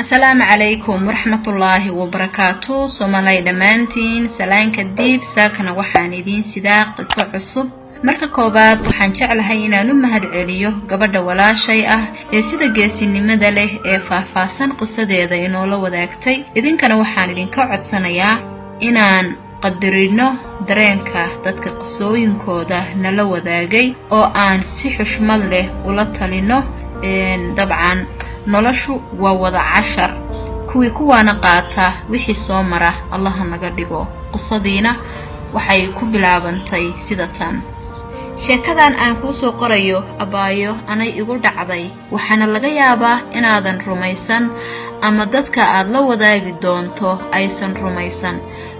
السلام عليكم ورحمة الله وبركاته. سومالي دمانتين سلام كديب ساكنا وحان إذين سداق قصة عصب marka koobaad waxaan jeclahay inaan u mahadceliyo gabadha walaashay ah ee sida geesinimada leh ee faahfaahsan qisadeeda inoo la wadaagtay. idinkana waxaan idinka codsanayaa inaan qadarino dareenka dadka qisooyinkooda nala wadaagay oo aan si xushmad leh ula talino. dabcan noloshu waa wada cashar, kuwii kuwaana qaata wixii soo mara allaha naga dhigo. qisadiina waxay ku bilaabantay sida tan. sheekadan aan ku soo qorayo abaayo anay igu dhacday, waxaana laga yaabaa inaadan rumaysan ama dadka aad la wadaagi doonto aysan rumaysan,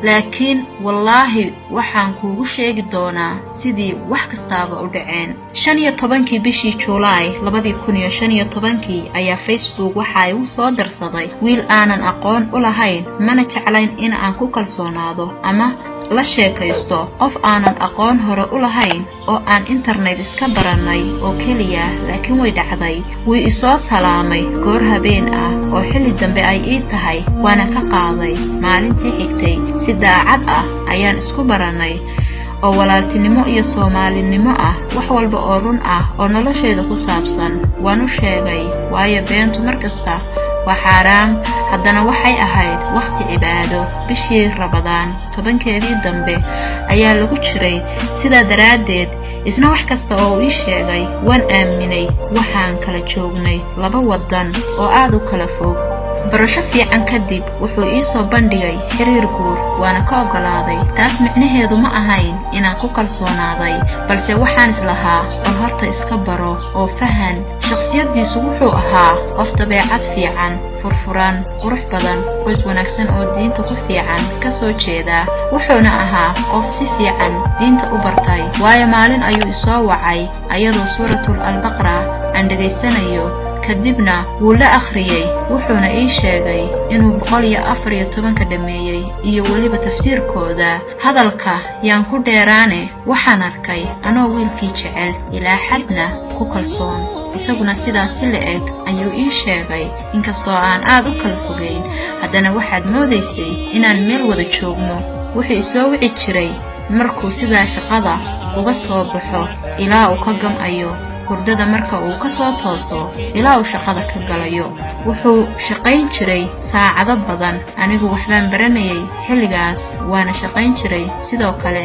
laakiin wallaahi waxaan kuugu sheegi doonaa sidii wax kastaaba u dhaceen. 15 bishii Juulaay 2015 ayaa Facebook waxa uu soo darsaday wiil aanan aqoon u lahayn, mana jeclayn in aan ku kalsoonaado ama la sheekaysto qof aanan aqoon hore u lahayn oo aan internet iska baranay oo kaliya. laakiin way dhacday, wuu isoo salaamay goor habeen ah oo xilli dambe ay ii tahay, waana ka qaaday. maalintii xigtay si daacad ah ayaan isku baranay oo walaaltinimo iyo Soomaalinimo ah. wax walba oo run ah oo noloshayda ku saabsan waan u sheegay, waayo beentu markasta waa xaraam. haddana waxay ahayd waqti cibaado, bishii Ramadaan 10keedii dambe ayaa lagu jiray. sidaa daraadeed isna wax kasta oo uu sheegay waan aaminay. waxaan kala joognay 2 wadan oo aad u kala fog. barasho fiican kadib wuxuu ii soo bandhigay xiriir guur, waana ka ogolaaday. taas micnaheedu ma ahayn inaan ku kalsoonaaday, balse waxaan islahaa oo horta iska baro oo fahan. shakhsiyadiisu wuxuu ahaa qof dabeecad fiican, furfuran, qurux badan, qoys wanaagsan oo diinta ku fiican ka soo jeeda. wuxuuna ahaa qof si fiican diinta u bartay, waayo maalin ayuu isoo wacay ayadoo suuratul al-baqara aan dhageysanayo. kadibna wuu la akhriyay, wuxuuna ii sheegay inuu 114 dhameeyay iyo waliba tafsiirkooda. hadalka yaan ku dheeraane waxaan arkay anoo wiilkii jecel ilaa xadna ku kalsoon, isaguna sidaas la eg ayuu ii sheegay. inkastoo aan aad u kala fogeyn, haddana waxaad moodaysay inaan meel wada joogno. wuxuu isoo wici jiray markuu sidaa shaqada uga soo baxo ilaa uu ka gamayo hurdada, marka uu ka soo tooso ilaa uu shaqada ka galayo. wuxuu shaqayn jiray saacado badan. anigu waxbaan baranayay xilligaas, waana shaqayn jiray sidoo kale.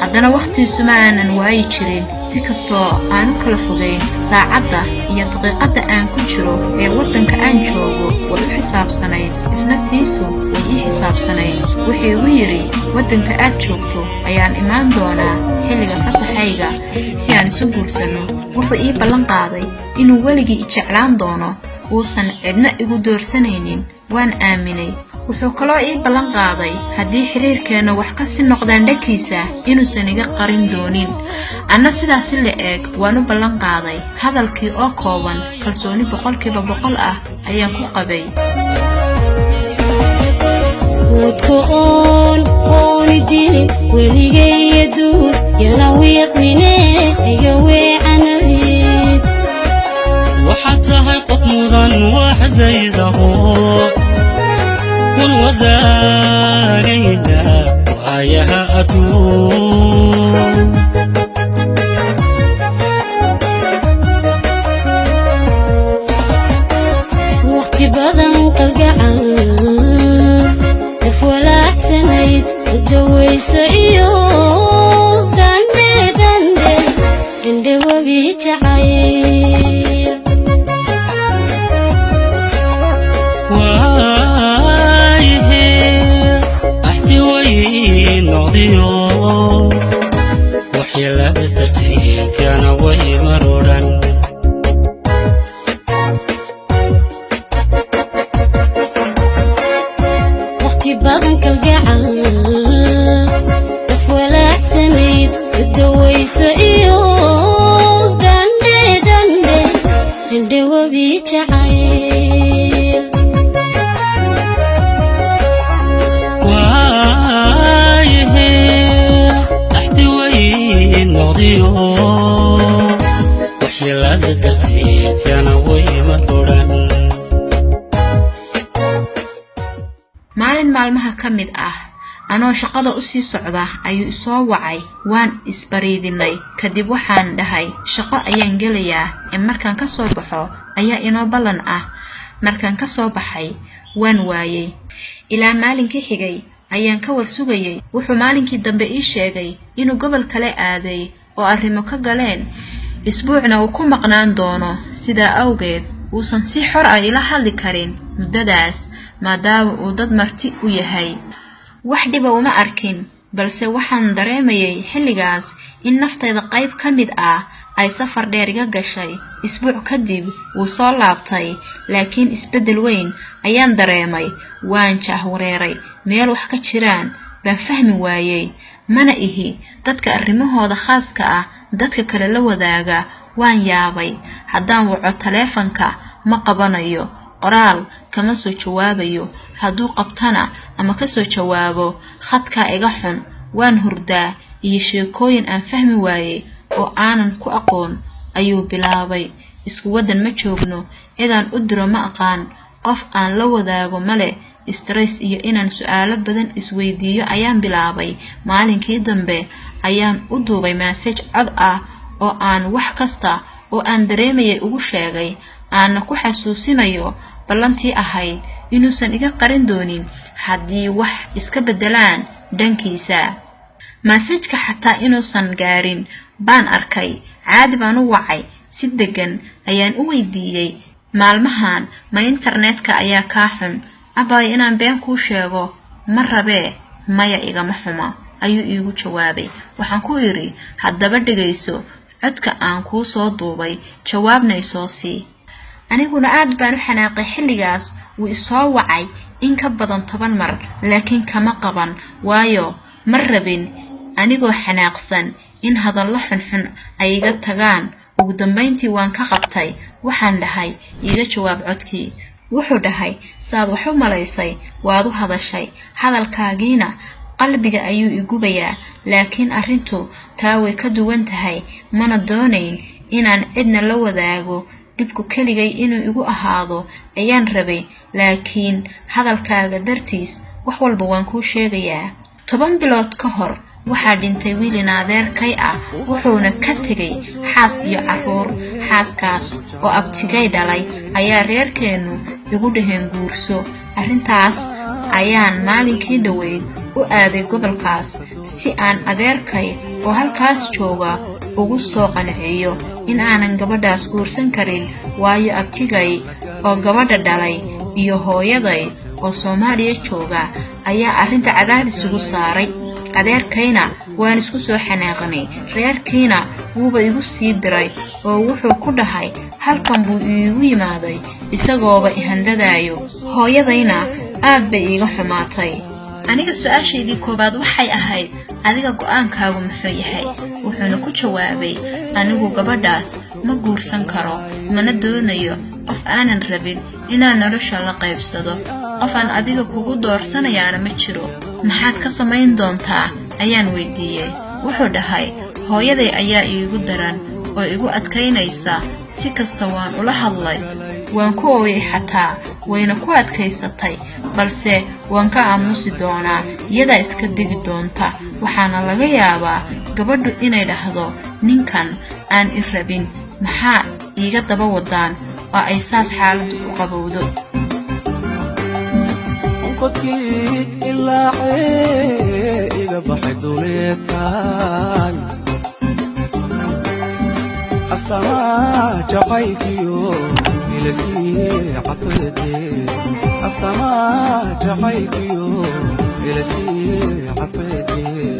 haddana waqtigiisu ma aanan waayi jirin. si kastoo aan u kala fogeyn, saacadda iyo daqiiqada aan ku jiro ee wadanka aan joogo way u xisaabsanayd, isna tiisu way ii xisaabsanayd. wuxuu igu yiri wadanka aad joogto ayaan imaan doonaa xilliga fasaxayga si aan isu guursano. wuxuu ii ballan qaaday inuu weligii i jeclaan doono, uusan cidna igu doorsanaynin. waan aaminay. wuxuu kaloo ii ballan qaaday haddii xiriirkeena wax ka sii noqdaan dhankiisa inuusan iga qarin doonin. anna sidaas la eg waan u ballan qaaday. hadalkii oo kooban, kalsooni 100% ah ayaan ku qabay. ودكون ديني وليجي يدور يراويق مني يجوي عنبي وحتى هيقف مضان واحد زي ذهو والوذارينا وآيها أدور وقت بدن كالقعن ولا حسنيد ودوي سعيو دندي دندي دندي وبيجعير وايه احتوي نوضيو وحيلا ترتين كان وي مرورا بدن كالقعن ولا maalin maalmaha ka mid ah anoo shaqada u sii socda ayuu soo wacay waan isbariidinay kadib waxaan dhahay shaqo ayaan gelayaa markaan ka soo baxo ayaa inoo ballan ah markaan ka soo baxay waan waayay ilaa maalinkii xigay ayaan ka war sugayay wuxuu maalinkii dambe ii sheegay inuu gobol kale aaday oo arrimo ka galeen isbuucna uu ku maqnaan doono sidaa awgeed uusan si xor ah ila hadli karin muddadaas maadaama uu dad marti u yahay wax dhiba uma arkin balse waxaan dareemayay xilligaas in naftayda qayb ka mid ah ay safar dheer iga gashay isbuuc kadib wuu soo laabtay laakiin isbeddel weyn ayaan dareemay waan jahwareeray meel wax ka jiraan baan fahmi waayay mana ihi dadka arrimahooda khaaska ah dadka kale la wadaaga waan yaabay haddaan waco taleefanka ma qabanayo qoraal kama soo jawaabayo hadduu qabtana ama ka soo jawaabo khadka iga xun waan hurdaa iyo sheekooyin aan fahmi waayay oo aanan ku aqoon ayuu bilaabay isku wadan ma joogno idaan u diro ma aqaan qof aan la wadaago male stress iyo inaan su'aalo badan isweydiiyo ayaan bilaabay maalinkii dambe ayaan u duubay message cod ah oo aan wax kasta oo aan dareemayay ugu sheegay aan ku xasuusinayo ballantii ahayd inuusan iga qarin doonin haddii wax iska bedelaan dhankiisa message-ka xataa inuusan gaarin baan arkay caadi baan u wacay si degan ayaan u weydiiyay maalmahan ma internetka ayaa kaa xun abay inaan been kuu sheego ma rabee maya igama xuma ayuu iigu jawaabay waxaan ku yiri haddaba dhageyso codka aan kuu soo duubay jawaabnay soo sii aniguna aad baan u xanaaqay xilligaas wuu isoo wacay in ka badan 10 mar laakiin kama qaban waayo mar rabin anigoo xanaaqsan in hadallo xunxun ay iga tagaan ugu dambeyntii waan ka qabtay waxaan dhahay iga jawaab codkii wuxuu dhahay saad wax u malaysay waad u hadashay hadalkaagiina qalbiga ayuu igubayaa laakiin arrintu taa way ka duwan tahay mana doonayn inaan cidna la wadaago dhibku keligay inuu igu ahaado ayaan rabay laakiin hadalkaaga dartiis wax walba waan kuu sheegayaa 10 bilood ka hor waxaa dhintay wiil adeerkay ah wuxuuna ka tegay xaas iyo caruur xaaskaas oo abtigay dhalay ayaa reerkeenu igu dhaheen guurso arrintaas ayaan maalinkii dhaweyd u aaday gobolkaas si aan adeerkay oo halkaas jooga ugu soo qanciyo in aanan gabadhaas guursan karin waayo abtigay oo gabadha dhalay iyo hooyaday oo Soomaaliya jooga ayaa arrinta cadaadis ugu saaray adeerkayna waan isku soo xanaaqnay reerkiina wuuba igu sii diray oo wuxuu ku dhahay halkan buu iigu yimaaday isagooba ihandadaayo hooyadayna aad bay iiga xumaatay aniga su'aashaydii koobaad waxay ahayd adiga go'aankaagu muxuu yahay wuxuuna ku jawaabay anigu gabadhaas ma guursan karo mana doonayo qof aanan rabin inaan nolosha la qaybsado qof aan adiga kugu doorsanayaana ma jiro maxaad ka samayn doontaa ayaan weydiiyay wuxuu dhahay hooyaday ayaa iigu daran oo igu adkaynaysa si kasta waan ula hadlay waan ku ooyay xataa wayna ku adkaysatay balse waan ka aamusi doonaa iyada iska digi doonta waxaana laga yaabaa gabadhu inay dhahdo ninkan aan i rabin maxaa iiga daba wadaan oo ay saas xaaladdu u qabowdo السماء جعيكيو إلسي عفدي السماء جعيكيو إلسي عفدي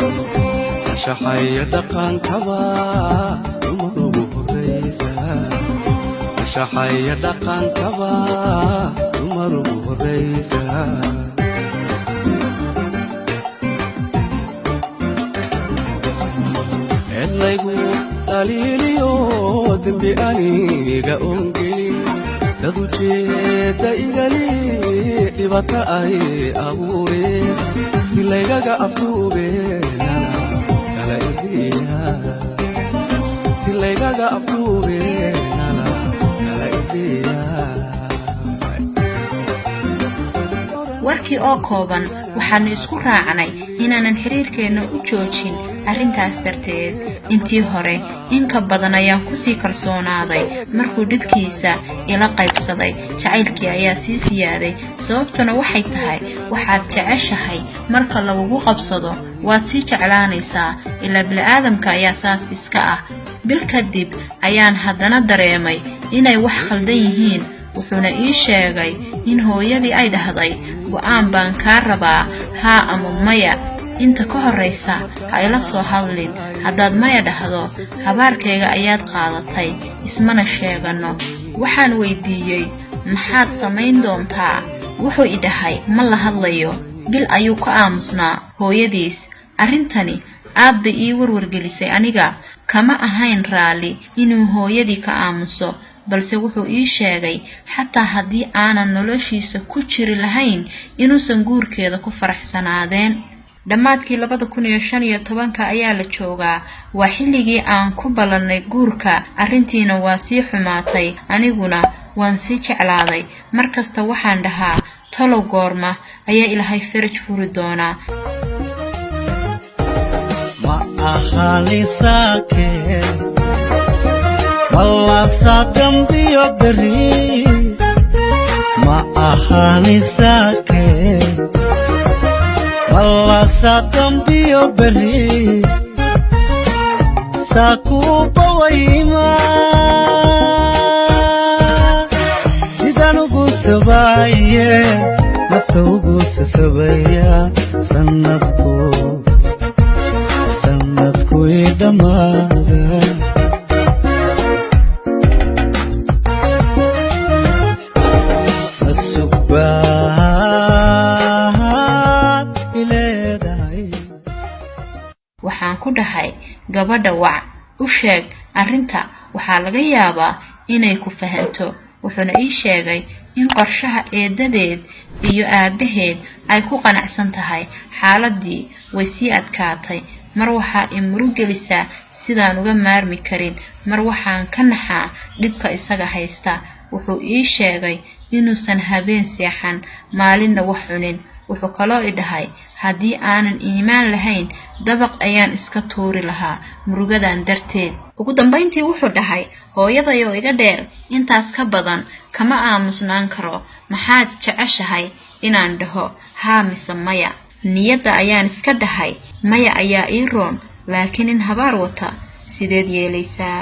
شحي دقان كبا يمرو الرئيسة شحي دقان كبا يمرو الرئيسة دليليو ذنبي أنيقا أنقلي تدوجيت إيقالي لبطا أي أبوري تلاقا أفتوبي نانا كلا إديها تلاقا أفتوبي نانا كلا إديها warkii oo kooban waxaanu isku raacnay inaanan xiriirkeena u joojin arrintaas darteed. intii hore in ka badan ayaan ku sii kalsoonaaday markuu dhibkiisa ila qaybsaday. jacaylkii ayaa sii siyaaday, sababtuna waxay tahay waxaad jeceshahay marka lagugu qabsado waad sii jeclaanaysaa, ilaa bini'aadamka ayaa saas iska ah. bil kadib ayaan haddana dareemay inay wax khaldan yihiin. wuxuuna ii sheegay in hooyadii ay dhahday go'aan baan kaa rabaa, haa ama maya. inta ka horraysa ha ila soo hadlin. haddaad maya dhahdo habaarkayga ayaad qaadatay, ismana sheegano. waxaan weydiiyey maxaad samayn doontaa? wuxuu i dhahay ma la hadlayo. bil ayuu ka aamusnaa hooyadiis. arrintani aad bay ii warwargelisay. aniga kama ahayn raalli inuu hooyadii ka aamuso, balse wuxuu ii sheegay xataa haddii aanan noloshiisa ku jiri lahayn inuusan guurkeeda ku faraxsanaadeen. dhammaadkii 2015 ayaa la joogaa. waa xilligii aan ku ballannay guurka. arrintiina waa sii xumaatay, aniguna waan sii jeclaaday. markasta waxaan dhahaa talow goorma ayaa ilaahay faraj furi doonaa. ma ahalisake walla sadambiyo beri ma ahalisake walla sadambiyo beri sakuba wayma sidan ugu sabaye nafta ugu sabaya sanadku idamaada. waxaan ku dhahay gabadha wac u sheeg arrinta, waxaa laga yaabaa inay ku fahanto. wuxuuna ii sheegay in qorshaha eedadeed iyo aabaheed ay ku qanacsan tahay. xaaladii way sii adkaatay. mar waxaa i murugelisaa sidaan uga maarmi karin, mar waxaan ka naxaa dhibka isaga haysta. wuxuu ii sheegay inuusan habeen seexan, maalinna wax cunin. wuxuu kaloo i dhahay haddii aanan iimaan lahayn dabaq ayaan iska tuuri lahaa murugadan darteed. ugu dambayntii wuxuu dhahay hooyadayoo iga dheer intaas ka badan kama aamusnaan karo. maxaad jeceshahay inaan dhaho haa mise maya? niyadda ayaan iska dhahay maya ayaa ii roon, laakiin in habaar wata sideed yeelaysaa?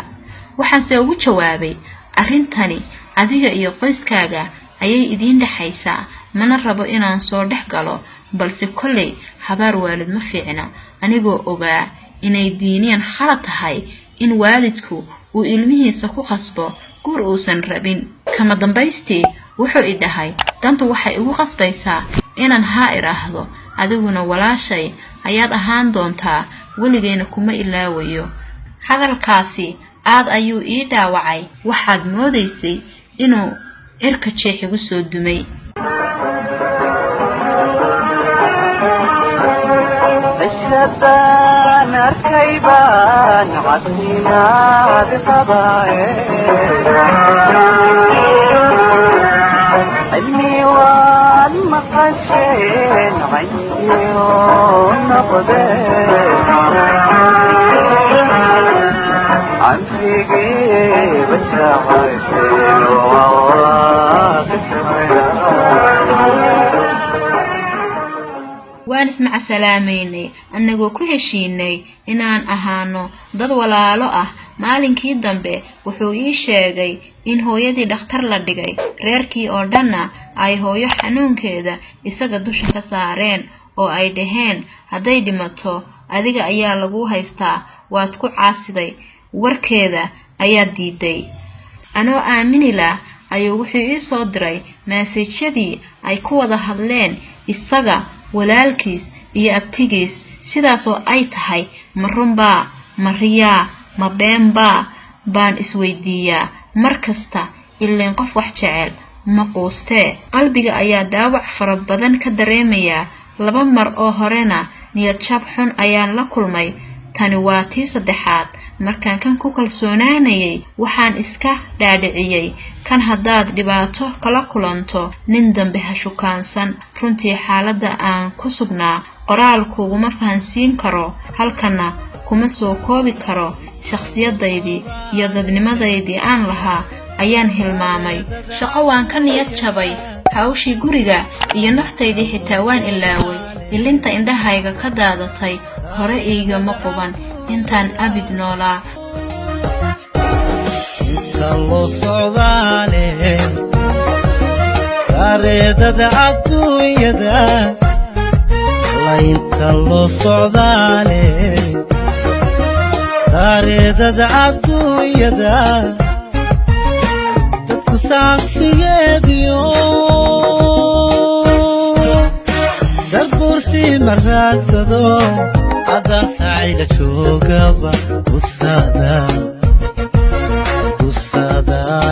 waxaanse ugu jawaabay arrintani adiga iyo qoyskaaga ayay idiin dhaxaysaa, mana rabo inaan soo dhex galo, balse kolley habaar waalid ma fiicna. anigoo ogaa inay diiniyan khalad tahay in waalidku uu ilmihiisa ku qasbo guur uusan rabin. kama dambaystii wuxuu i dhahay dantu waxay igu qasbaysaa inaan haa iraahdo, adiguna walaashay ayaad ahaan doontaa, weligeyna kuma ilaawayo. hadalkaasi aad ayuu ii dhaawacay. waxaad moodaysay inuu cirka jeexigu soo dumay. الشبان الكيبان عدينا علمي والمقشين عيني ونقدين عن فيقي بشاعتين waan ismaca salaameynay annagoo ku heshiinay inaan ahaano dad walaalo ah. maalinkii dambe wuxuu ii sheegay in hooyadii dhakhtar la dhigay, reerkii oo dhanna ay hooyo xanuunkeeda isaga dusha ka saareen oo ay dhaheen hadday dhimato adiga ayaa lagu haystaa, waad ku caasiday, warkeeda ayaa diiday. anoo aaminila ayuu wuxuu ii soo diray maasajyadii ay ku wada hadleen isaga, walaalkiis iyo abtigiis. sidaasoo ay tahay ma runbaa, ma riyaa, ma beenbaa baan isweydiiyaa mar kasta. ileen qof wax jecel ma quustee. qalbiga ayaa dhaawac fara badan ka dareemayaa. 2 mar oo horena niyad jab xun ayaan la kulmay. tani waa tii saddexaad markaan kan ku kalsoonaanayay waxaan iska dhaadhiciyay kan haddaad dhibaato kala kulanto nin dambe ha shukaansan runtii xaaladda aan ku sugnaa qoraal kuguma fahansiin karo halkana kuma soo koobi karo shakhsiyadaydii iyo dadnimadaydii aan lahaa ayaan hilmaamay shaqo waan ka niyad jabay hawshii guriga iyo naftaydii xitaa waan ilaaway ilinta indhahayga ka daadatay hore igama quban intaan abid noolaa inta loo socdaale sareedada adduunyada inta loo socdaale sareedada adduunyada dadku saaqsigeediyo sarbursi maraadsado haddaan sacayga joogaba ku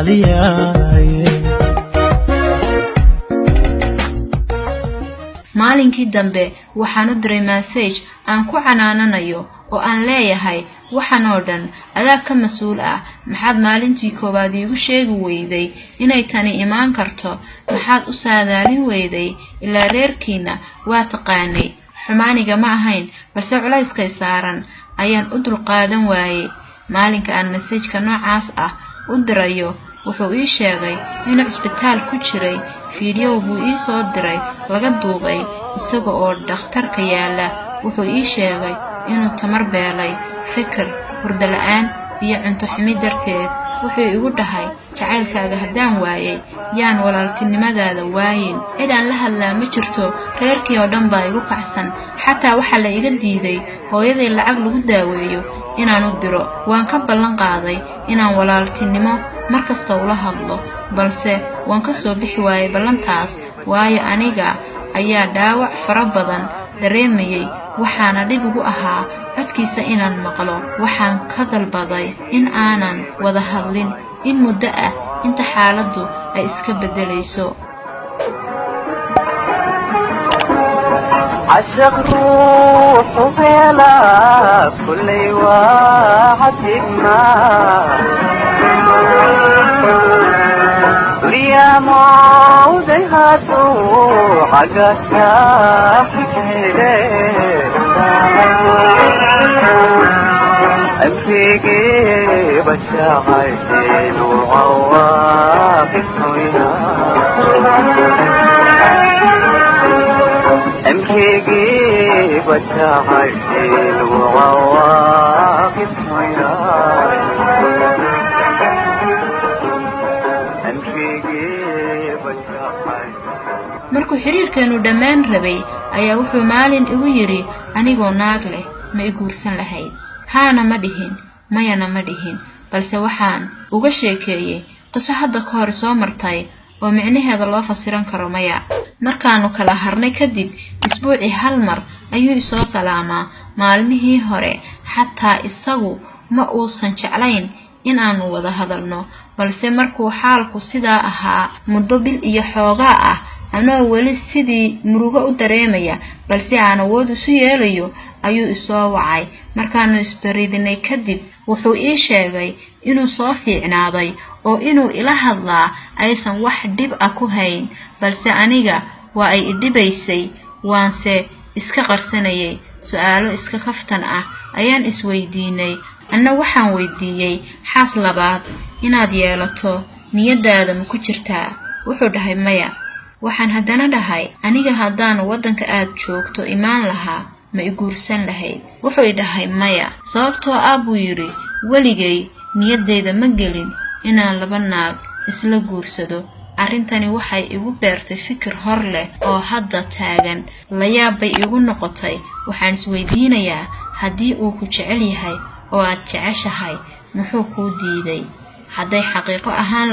saadaaliyaye maalinkii dambe waxaan u diray message aan ku canaananayo oo aan leeyahay waxaan oo dhan adaa ka mas'uul ah maxaad maalintii koowaad iigu sheegi weyday inay tani imaan karto maxaad u saadaalin weyday ilaa reerkiina waa taqaanay xumaaniga ma ahayn balse culayskay saaran ayaan u dulqaadan waayay maalinka aan message-ka noocaas ah u dirayo wuxuu ii sheegay inuu isbitaal ku jiray fiidyow buu ii soo diray laga duubay isaga oo dhakhtarka yaala wuxuu ii sheegay inuu tamar beelay fikir hurdo la'aan iyo cunto xumi darteed wuxuu igu dhahay jacaylkaaga haddaan waayay yaan walaaltinimadaada waayin cid aan la hadlaa ma jirto reerkii oo dhan baa igu kacsan xataa waxaa la iga diiday hooyaday lacag lagu daaweeyo inaan u diro waan ka ballan qaaday inaan walaaltinimo markasta ula hadlo balse waan ka soo bixi waayay ballantaas waayo aniga ayaa dhaawac fara badan dareemayay waxaana dhib ugu ahaa codkiisa inaan maqlo waxaan ka dalbaday in aanan wada hadlin in muddo ah inta xaaladdu ay iska beddelayso عشق روح وبيلا كل واحد يجمع يا موضي هاتو حقا فكري أمسيقي بشاعتين وعواقب سوينا أمسيقي بشاعتين وعواقب سوينا markuu xiriirkeenu dhammaan rabay ayaa wuxuu maalin igu yiri anigoo naag leh ma i guursan lahayd haana ma dhihin mayana ma dhihin balse waxaan uga sheekeeyay qiso hadda ka hor soo martay oo micnaheeda loo fasiran karo maya markaanu kala harnay kadib isbuuci hal mar ayuu isoo salaamaa maalmihii hore xataa isagu ma uusan jeclayn in aanu wada hadalno balse markuu xaalku sidaa ahaa muddo bil iyo xoogaa ah anoo weli sidii murugo u dareemaya balse aan awood isu yeelayo ayuu isoo wacay markaanu isbaridinay kadib wuxuu ii sheegay inuu soo fiicnaaday oo inuu ila hadlaa aysan wax dhib ah ku hayn balse aniga waa ay idhibaysay waanse iska qarsanayay su'aalo iska kaftan ah ayaan isweydiinay anna waxaan weydiiyey xaas labaad inaad yeelato niyadaada ma ku jirtaa wuxuu dhahay maya waxaan haddana dhahay aniga haddaan waddanka aad joogto imaan lahaa ma i guursan lahayd wuxuu dhahay maya sababtoo ah buu yiri weligay niyadeyda ma gelin inaan laba naag isla guursado arrintani waxay igu beertay fikir hor leh oo hadda taagan la yaab bay igu noqotay waxaan isweydiinayaa haddii uu ku jecel yahay oo aad jeceshahay muxuu kuu diiday hadday xaqiiqo ahaan